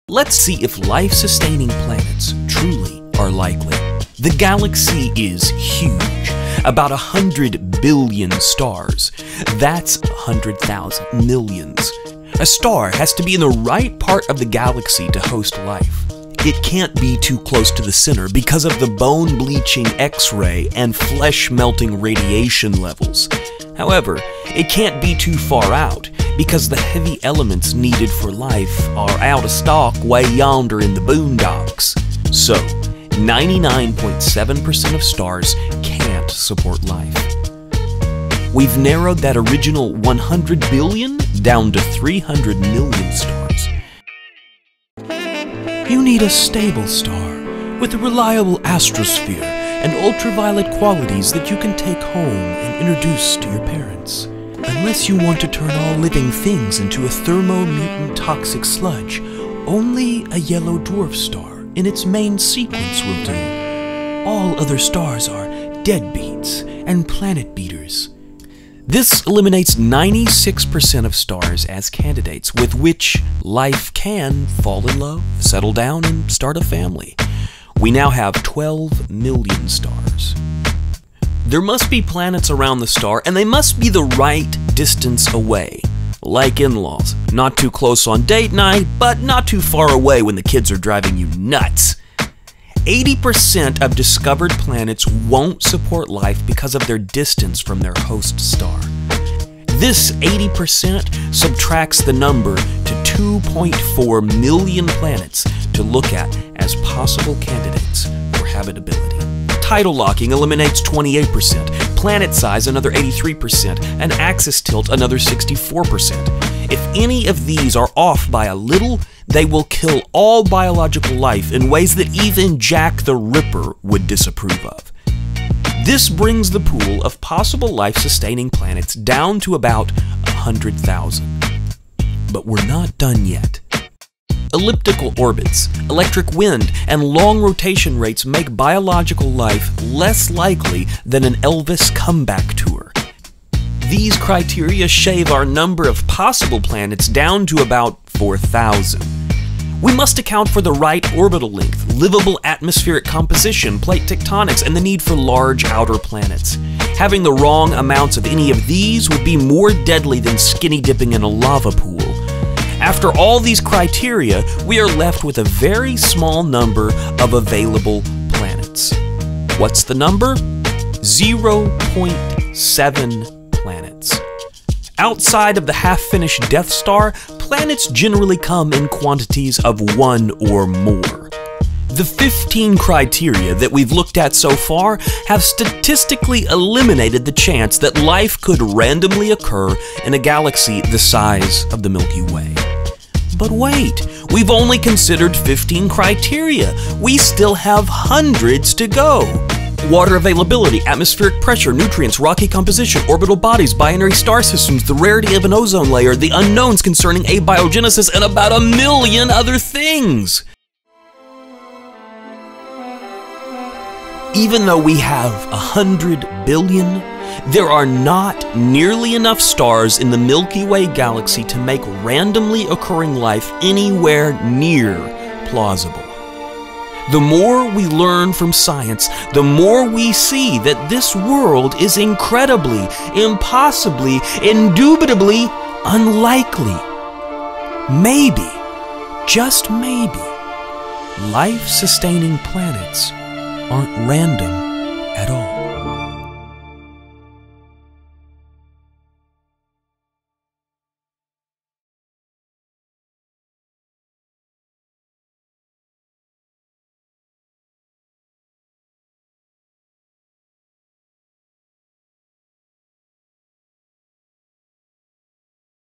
Let's see if life-sustaining planets truly are likely. The galaxy is huge, about 100 billion stars. That's 100,000 millions. A star has to be in the right part of the galaxy to host life. It can't be too close to the center because of the bone-bleaching X-ray and flesh-melting radiation levels. However, it can't be too far out because the heavy elements needed for life are out of stock way yonder in the boondocks. So, 99.7% of stars can't support life. We've narrowed that original 100 billion down to 300 million stars. You need a stable star with a reliable astrosphere and ultraviolet qualities that you can take home and introduce to your parents. Unless you want to turn all living things into a thermo-mutant toxic sludge, only a yellow dwarf star in its main sequence will do. All other stars are deadbeats and planet beaters. This eliminates 96% of stars as candidates with which life can fall in love, settle down, and start a family. We now have 12 million stars. There must be planets around the star, and they must be the right distance away. Like in-laws, not too close on date night, but not too far away when the kids are driving you nuts. 80% of discovered planets won't support life because of their distance from their host star. This 80% subtracts the number to 2.4 million planets to look at as possible candidates for habitability. Tidal locking eliminates 28%, planet size another 83%, and axis tilt another 64%. If any of these are off by a little, they will kill all biological life in ways that even Jack the Ripper would disapprove of. This brings the pool of possible life-sustaining planets down to about 100,000. But we're not done yet. Elliptical orbits, electric wind, and long rotation rates make biological life less likely than an Elvis comeback tour. These criteria shave our number of possible planets down to about 4,000. We must account for the right orbital length, livable atmospheric composition, plate tectonics, and the need for large outer planets. Having the wrong amounts of any of these would be more deadly than skinny dipping in a lava pool. After all these criteria, we are left with a very small number of available planets. What's the number? 0.7 planets. Outside of the half-finished Death Star, planets generally come in quantities of one or more. The 15 criteria that we've looked at so far have statistically eliminated the chance that life could randomly occur in a galaxy the size of the Milky Way. But wait, we've only considered 15 criteria. We still have hundreds to go. Water availability, atmospheric pressure, nutrients, rocky composition, orbital bodies, binary star systems, the rarity of an ozone layer, the unknowns concerning abiogenesis, and about a million other things. Even though we have 100 billion, there are not nearly enough stars in the Milky Way galaxy to make randomly occurring life anywhere near plausible. The more we learn from science, the more we see that this world is incredibly, impossibly, indubitably unlikely. Maybe, just maybe, life-sustaining planets aren't random at all.